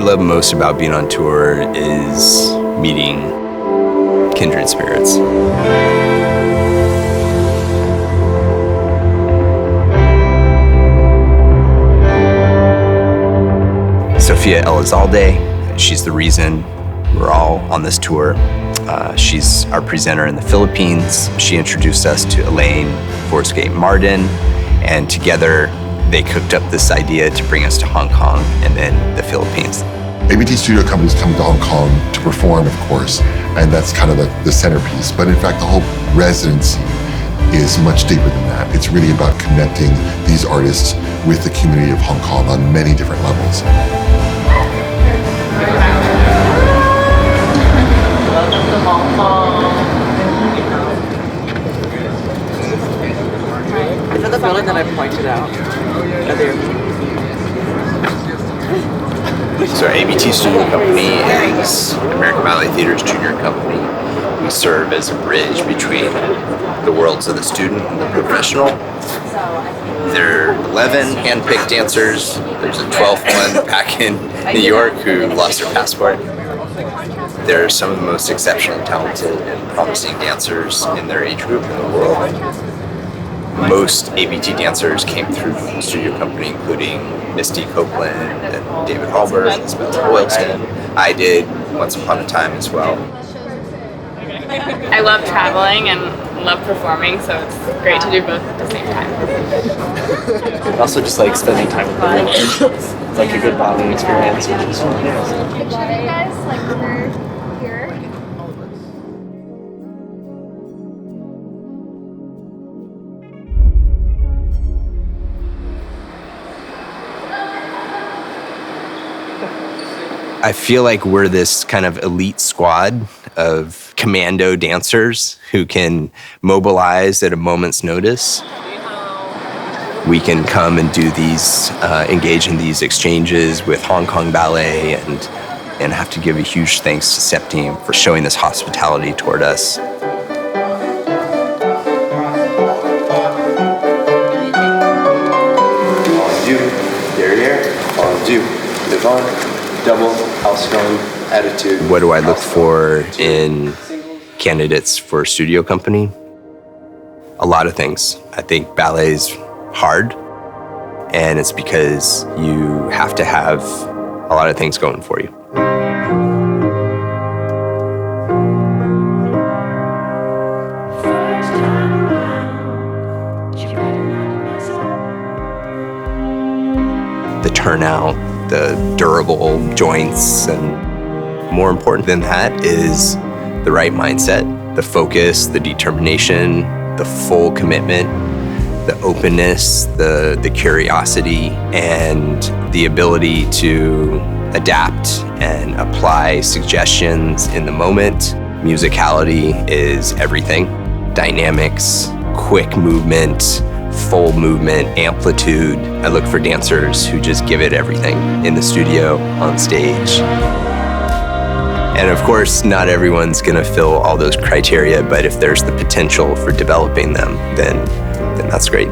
love most about being on tour is meeting kindred spirits. Sofia Elizalde, she's the reason we're all on this tour. She's our presenter in the Philippines. She introduced us to Elaine, Forsgate, Marden, and together they cooked up this idea to bring us to Hong Kong and then the Philippines. ABT Studio Company is coming to Hong Kong to perform, of course, and that's kind of the centerpiece. But in fact, the whole residency is much deeper than that. It's really about connecting these artists with the community of Hong Kong on many different levels. Welcome to Hong Kong. For the building that I pointed out. So our ABT Studio Company is American Ballet Theater's junior company. We serve as a bridge between the worlds of the student and the professional. There are 11 hand-picked dancers. There's a 12th one back in New York who lost their passport. They're some of the most exceptionally talented and promising dancers in their age group in the world. Most ABT dancers came through the studio company, including Misty Copeland and David Hallberg and Spencer Boylston. I did once upon a time as well. I love traveling and love performing, so it's great to do both at the same time. And also just like spending time with them. It's like a good bonding experience, which is really nice. Picture you guys like we're here. I feel like we're this kind of elite squad of commando dancers who can mobilize at a moment's notice. We can come and do these, engage in these exchanges with Hong Kong Ballet and have to give a huge thanks to SEP team for showing this hospitality toward us. Double house strong attitude. What do I look for in candidates for studio company? A lot of things. I think ballet's hard, and it's because you have to have a lot of things going for you. The turnout, the durable joints, and more important than that is the right mindset, the focus, the determination, the full commitment, the openness, the curiosity, and the ability to adapt and apply suggestions in the moment. Musicality is everything. Dynamics, quick movement, full movement, amplitude. I look for dancers who just give it everything in the studio, on stage. And of course, not everyone's gonna fill all those criteria, but if there's the potential for developing them, then that's great.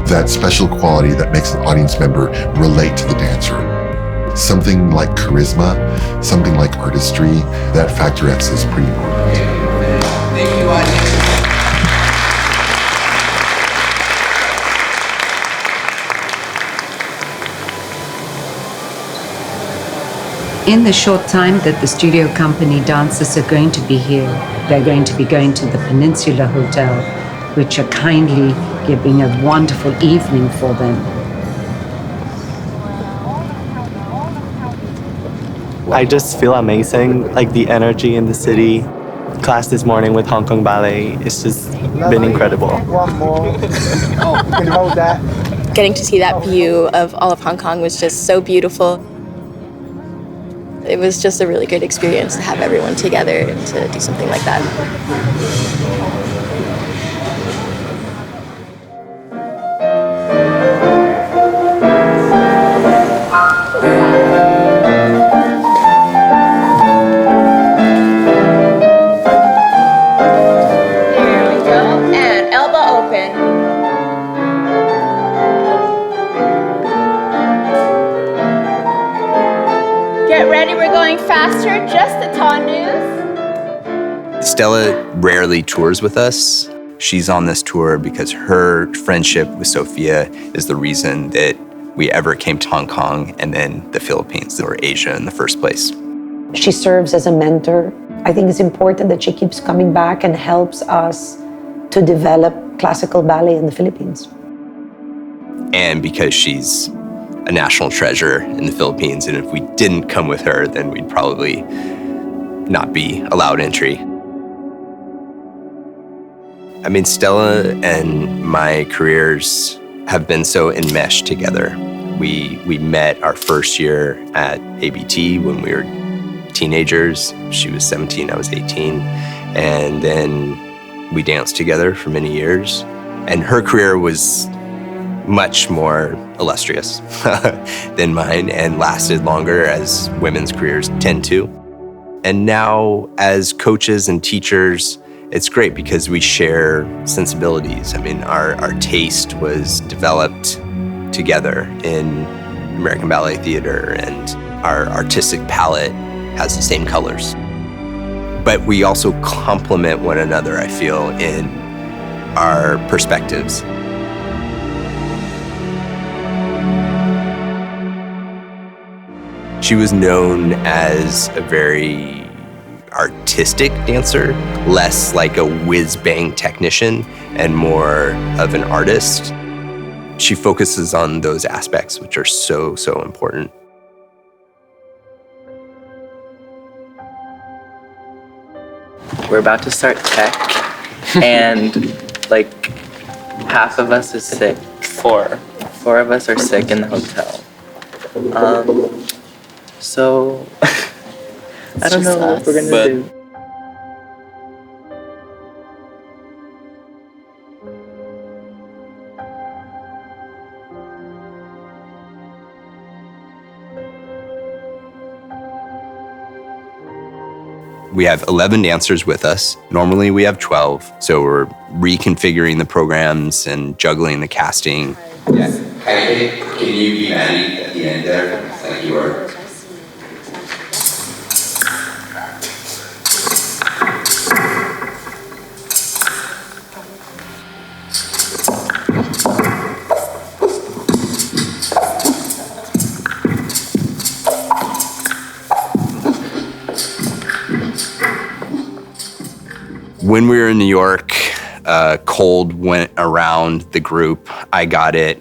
That special quality that makes an audience member relate to the dancer. Something like charisma, something like artistry, that factor X is pretty important. Thank you, audience. In the short time that the studio company dancers are going to be here, they're going to be going to the Peninsula Hotel, which are kindly giving a wonderful evening for them. I just feel amazing, like the energy in the city. Class this morning with Hong Kong Ballet, it's just been incredible. One more. Oh, you can hold that. Getting to see that view of all of Hong Kong was just so beautiful. It was just a really good experience to have everyone together and to do something like that. Stella rarely tours with us. She's on this tour because her friendship with Sophia is the reason that we ever came to Hong Kong and then the Philippines or Asia in the first place. She serves as a mentor. I think it's important that she keeps coming back and helps us to develop classical ballet in the Philippines. And because she's a national treasure in the Philippines, and if we didn't come with her, then we'd probably not be allowed entry. I mean, Stella and my careers have been so enmeshed together. We met our first year at ABT when we were teenagers. She was 17, I was 18. And then we danced together for many years. And her career was much more illustrious than mine and lasted longer, as women's careers tend to. And now as coaches and teachers, it's great because we share sensibilities. I mean, our taste was developed together in American Ballet Theater, and our artistic palette has the same colors. But we also complement one another, I feel, in our perspectives. She was known as a very artistic dancer, less like a whiz-bang technician and more of an artist. She focuses on those aspects, which are so, so important. We're about to start tech, and like half of us is sick. Four of us are sick in the hotel. So I don't know what we're gonna do. We have 11 dancers with us. Normally we have 12, so we're reconfiguring the programs and juggling the casting. Yes. Kayke, can you be Maddie at the end there, like you are? When we were in New York, cold went around the group. I got it.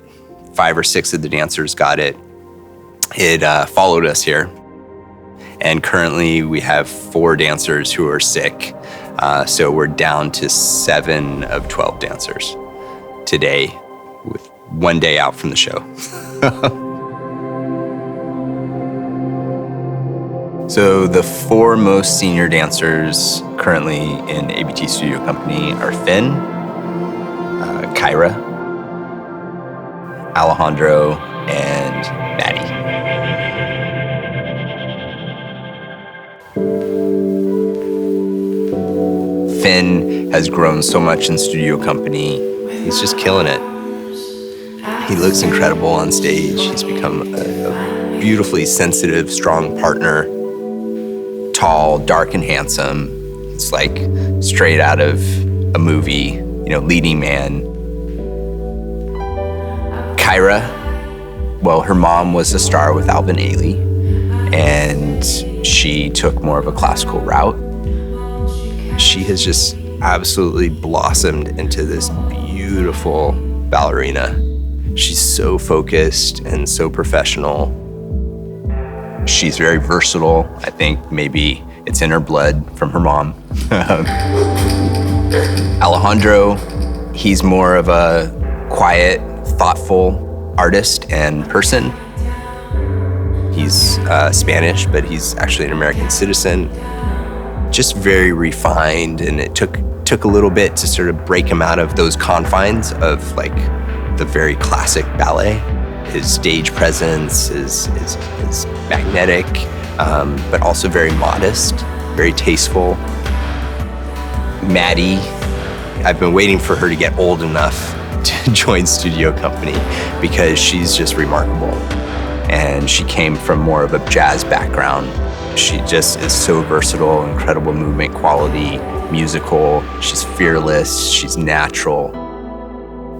5 or 6 of the dancers got it. It followed us here. And currently we have 4 dancers who are sick. So we're down to 7 of 12 dancers today, with 1 day out from the show. So the 4 most senior dancers currently in ABT Studio Company are Finn, Kyra, Alejandro, and Maddie. Finn has grown so much in Studio Company. He's just killing it. He looks incredible on stage. He's become a beautifully sensitive, strong partner. Tall, dark, and handsome. It's like straight out of a movie, leading man. Kyra, well, her mom was a star with Alvin Ailey, and she took more of a classical route. She has just absolutely blossomed into this beautiful ballerina. She's so focused and so professional. She's very versatile. I think maybe it's in her blood from her mom. Alejandro, he's more of a quiet, thoughtful artist and person. He's Spanish, but he's actually an American citizen. Just very refined, and it took a little bit to sort of break him out of those confines of like the very classic ballet. His stage presence is magnetic, but also very modest, very tasteful. Maddie, I've been waiting for her to get old enough to join Studio Company because she's just remarkable. And she came from more of a jazz background, She just is so versatile, incredible movement quality, musical. She's fearless, she's natural.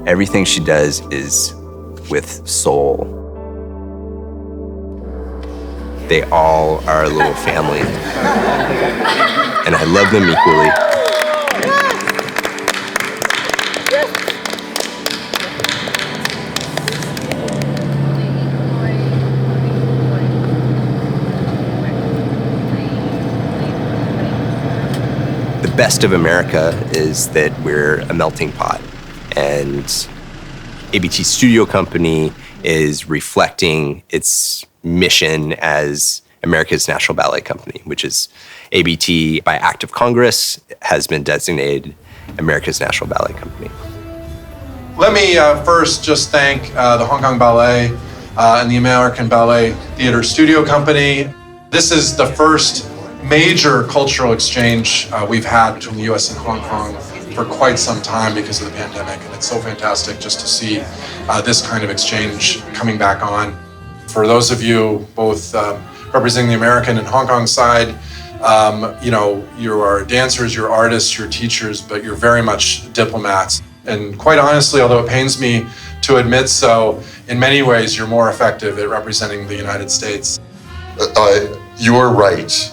Everything she does is with soul. They all are a little family. And I love them equally. The best of America is that we're a melting pot. And ABT Studio Company is reflecting its mission as America's National Ballet Company, which is ABT, by Act of Congress, has been designated America's National Ballet Company. Let me first just thank the Hong Kong Ballet and the American Ballet Theatre Studio Company. This is the first major cultural exchange we've had between the US and Hong Kong for quite some time because of the pandemic, and it's so fantastic just to see this kind of exchange coming back on. For those of you both representing the American and Hong Kong side, you know, you are dancers, you're artists, you're teachers, but you're very much diplomats. And quite honestly, although it pains me to admit so, in many ways you're more effective at representing the United States. You are right.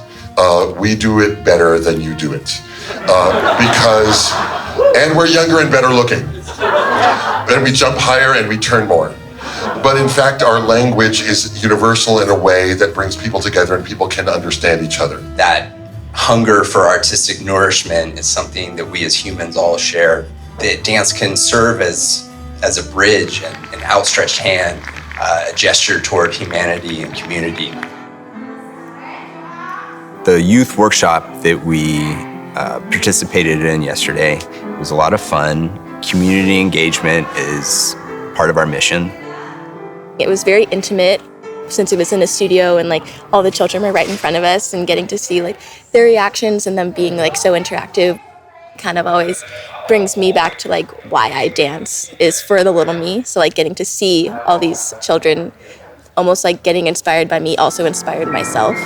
We do it better than you do it. And we're younger and better looking. And we jump higher and we turn more. But in fact, our language is universal in a way that brings people together and people can understand each other. That hunger for artistic nourishment is something that we as humans all share. That dance can serve as a bridge, an outstretched hand, a gesture toward humanity and community. The youth workshop that we participated in yesterday was a lot of fun. Community engagement is part of our mission. It was very intimate since it was in a studio and like all the children were right in front of us, and getting to see like their reactions and them being like so interactive kind of always brings me back to like why I dance is for the little me. So like getting to see all these children almost like getting inspired by me also inspired myself.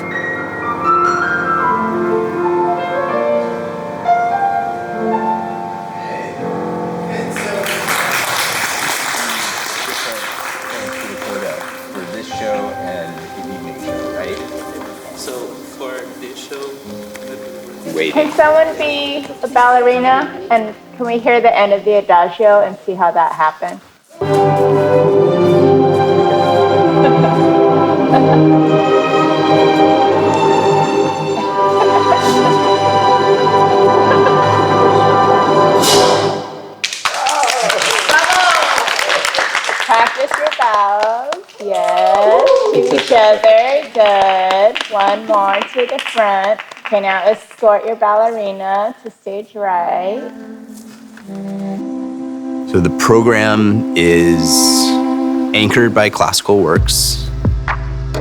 Can someone be a ballerina, and can we hear the end of the adagio and see how that happened? Practice your bows. Yes. To each other. Good. One more to the front. Okay, now escort your ballerina to stage right. So the program is anchored by classical works,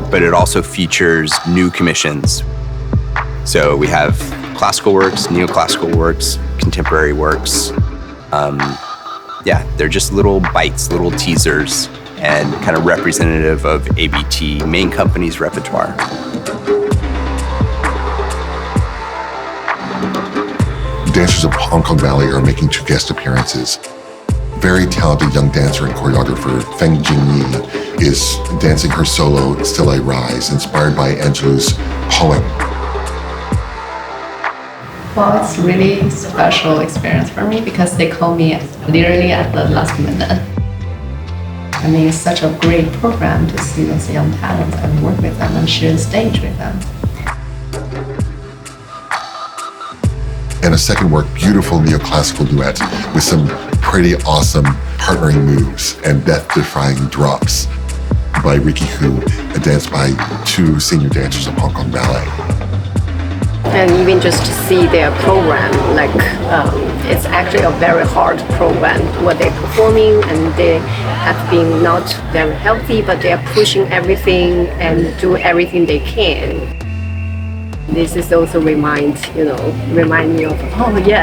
but it also features new commissions. So we have classical works, neoclassical works, contemporary works. They're just little bites, little teasers, and kind of representative of ABT main company's repertoire. Dancers of Hong Kong Ballet are making 2 guest appearances. Very talented young dancer and choreographer Feng Jingyi is dancing her solo Still I Rise, inspired by Angelou's poem. Well, it's really a special experience for me because they call me literally at the last minute. I mean, it's such a great program to see those young talents and work with them and share the stage with them. And a second work, beautiful neoclassical duet with some pretty awesome partnering moves and death-defying drops by Ricky Hu, a dance by 2 senior dancers of Hong Kong Ballet. And even just to see their program, it's actually a very hard program, what they're performing, and they have been not very healthy, but they're pushing everything and do everything they can. This is also remind me of,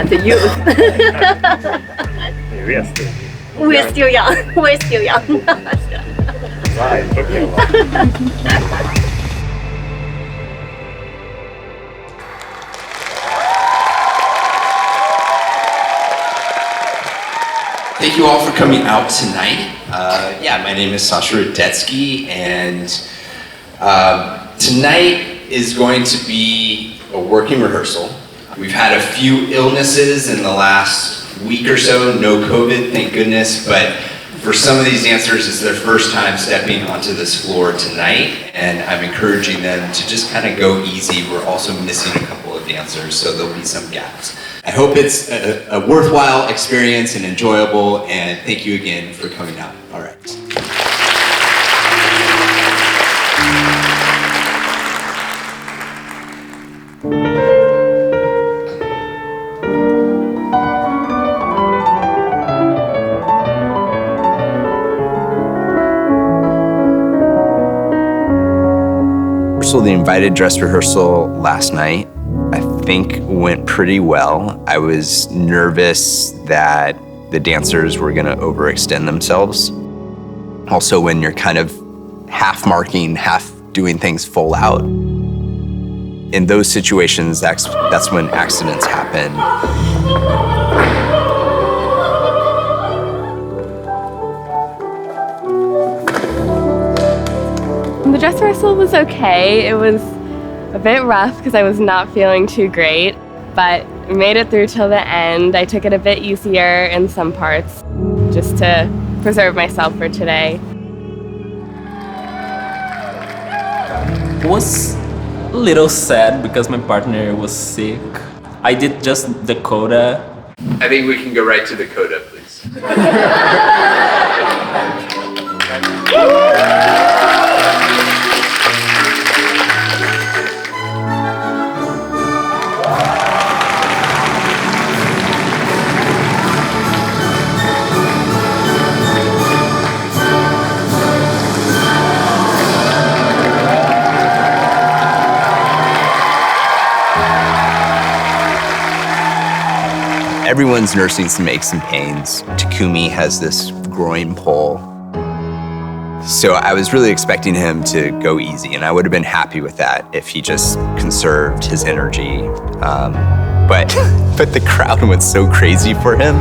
the youth. We're still young. We're still young. Thank you all for coming out tonight. My name is Sasha Radetsky, and tonight is going to be a working rehearsal. We've had a few illnesses in the last week or so, no COVID, thank goodness, but for some of these dancers, it's their first time stepping onto this floor tonight, and I'm encouraging them to just kind of go easy. We're also missing a couple of dancers, so there'll be some gaps. I hope it's a worthwhile experience and enjoyable, and thank you again for coming out. All right. So the invited dress rehearsal last night, I think went pretty well. I was nervous that the dancers were gonna overextend themselves. Also, when you're kind of half marking, half doing things full out, in those situations, that's when accidents happen. The dress rehearsal was okay. It was a bit rough because I was not feeling too great, but we made it through till the end. I took it a bit easier in some parts just to preserve myself for today. It was a little sad because my partner was sick. I did just the coda. I think we can go right to the coda, please. Everyone's nursing some aches and pains. Takumi has this groin pull. So I was really expecting him to go easy, and I would have been happy with that if he just conserved his energy. But the crowd went so crazy for him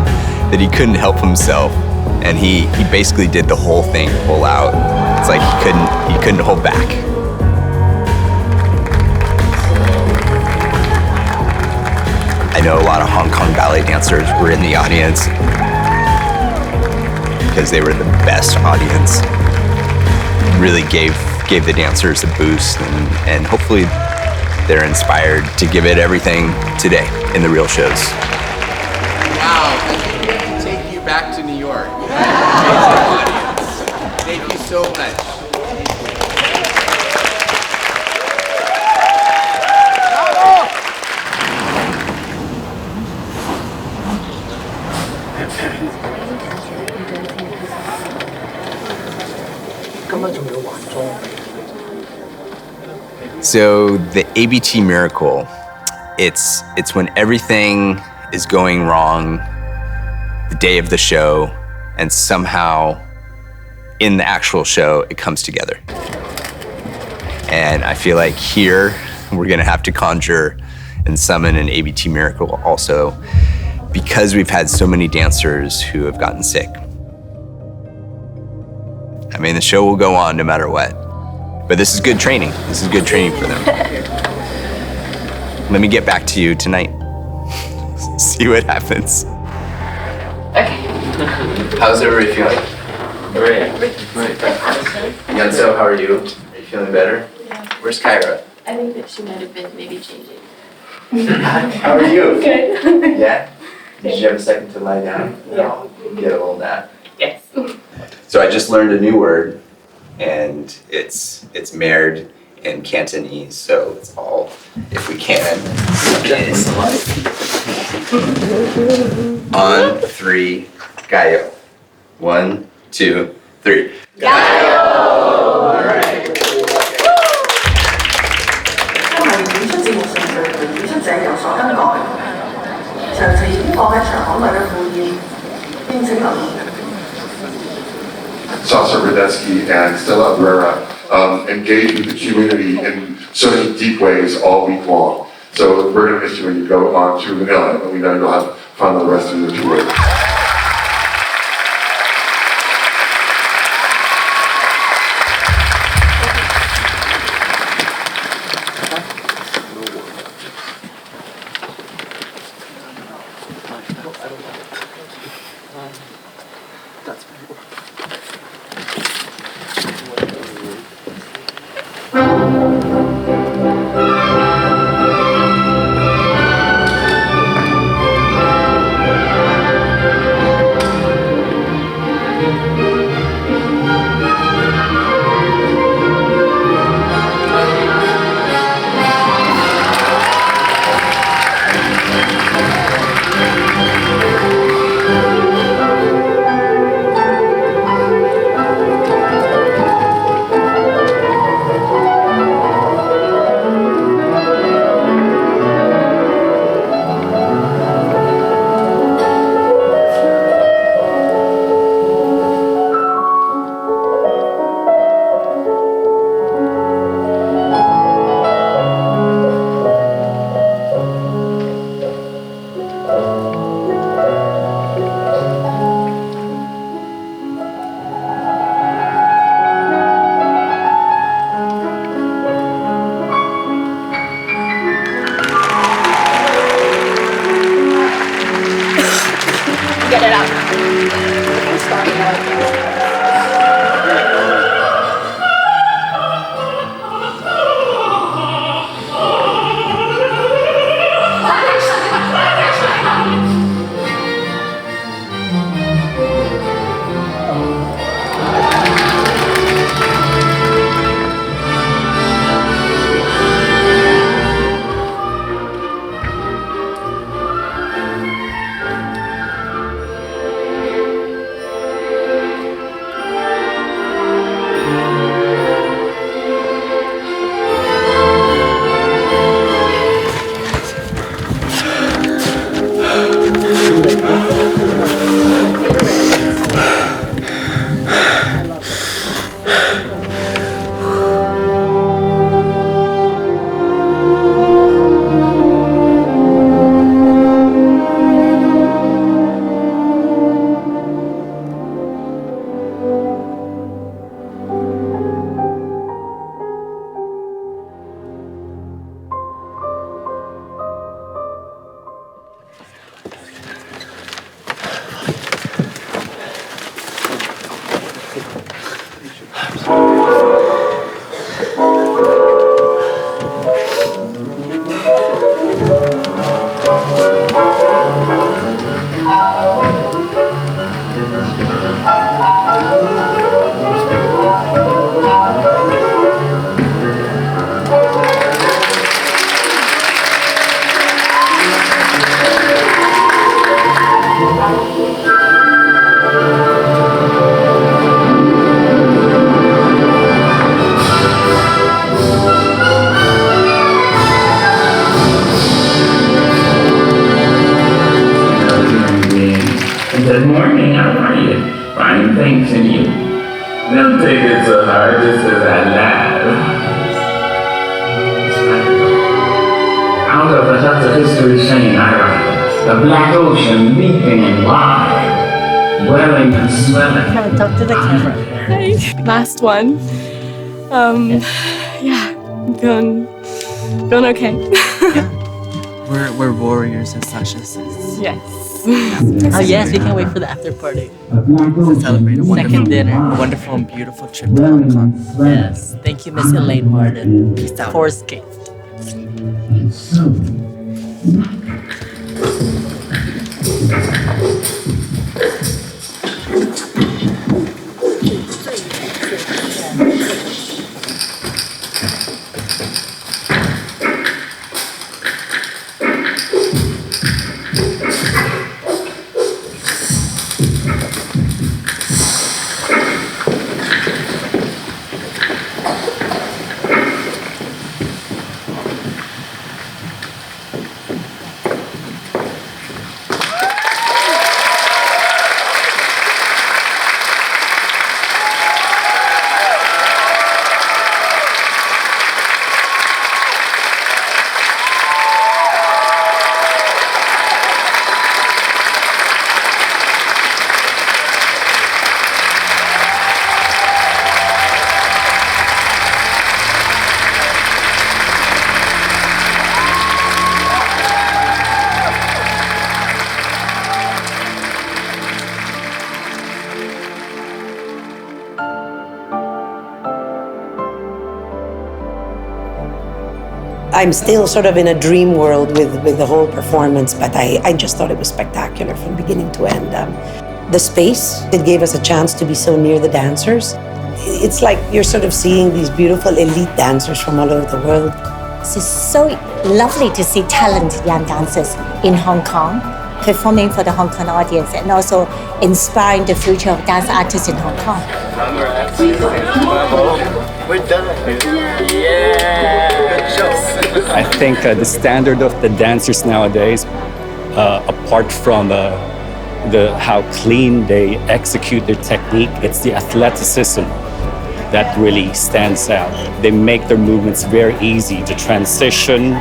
that he couldn't help himself, and he basically did the whole thing full out. It's like he couldn't hold back. I know a lot of Hong Kong Ballet dancers were in the audience because they were the best audience. Really gave the dancers a boost, and hopefully they're inspired to give it everything today in the real shows. Wow, I think we have to take you back to New York. Thank you so much. So the ABT miracle, it's when everything is going wrong the day of the show, and somehow in the actual show it comes together. And I feel like here we're gonna have to conjure and summon an ABT miracle also, because we've had so many dancers who have gotten sick. I mean, the show will go on no matter what. But this is good training. This is good training for them. Let me get back to you tonight. See what happens. Okay. How's everybody feeling? Great. Yeonseo, how are you? Are you feeling better? Yeah. Where's Kyra? I think that she might have been maybe changing. How are you? Good. Yeah? Did you have a second to lie down? Yeah. Get a little nap. Yes. So I just learned a new word, and it's Merd in Cantonese, so it's all, if we can, on 3, Gayo. 1, 2, 3. Gayo! All right. 詳情已經放喺場刊內嘅附頁，敬請留意。 Sasha Radetsky and Stella Valera engage with the community in so many deep ways all week long. So we're going to miss you when you go on to Manila, and we know you'll have fun the rest of your tour. Get it out. Good morning, how are you? Fine, thanks, and you? Don't take it so hard, just as I laugh. Out of the heart of history saying I rise, the black ocean leaping and wide, welling and swelling. Can I talk to the camera? Hi. Last one. Yeah, going okay. We're warriors as such as this. Yes. Oh yes, we can't wait for the after party. To celebrate a wonderful Second dinner. a wonderful and beautiful trip to Hong Kong. Yes. Thank you, Miss Elaine Marden. Peace out. Forsgate. I'm still sort of in a dream world with the whole performance, but I just thought it was spectacular from beginning to end. The space, it gave us a chance to be so near the dancers. It's like you're sort of seeing these beautiful elite dancers from all over the world. It's so lovely to see talented young dancers in Hong Kong, performing for the Hong Kong audience and also inspiring the future of dance artists in Hong Kong. We're done. I think the standard of the dancers nowadays, apart from how clean they execute their technique, it's the athleticism that really stands out. They make their movements very easy. The transition,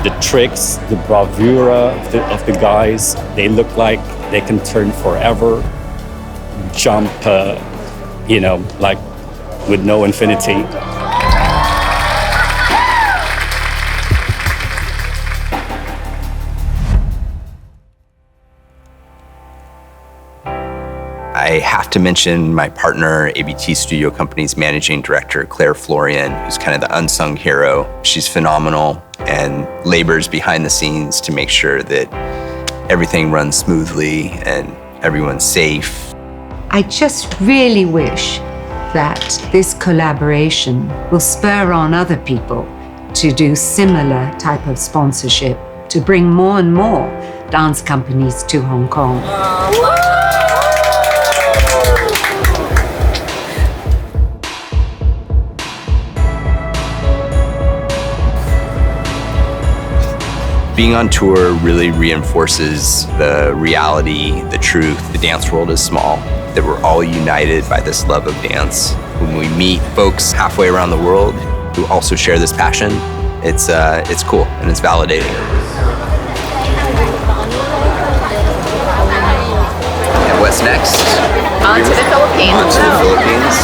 the tricks, the bravura of the guys, they look like they can turn forever, jump, like with no infinity. I have to mention my partner, ABT Studio Company's managing director, Claire Florian, who's kind of the unsung hero. She's phenomenal and labors behind the scenes to make sure that everything runs smoothly and everyone's safe. I just really wish that this collaboration will spur on other people to do similar type of sponsorship, to bring more and more dance companies to Hong Kong. Being on tour really reinforces the reality, the truth. The dance world is small, that we're all united by this love of dance. When we meet folks halfway around the world who also share this passion, it's cool and it's validating. And what's next? On to the Philippines. On to the Philippines.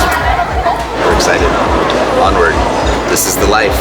We're excited. Onward. This is the life,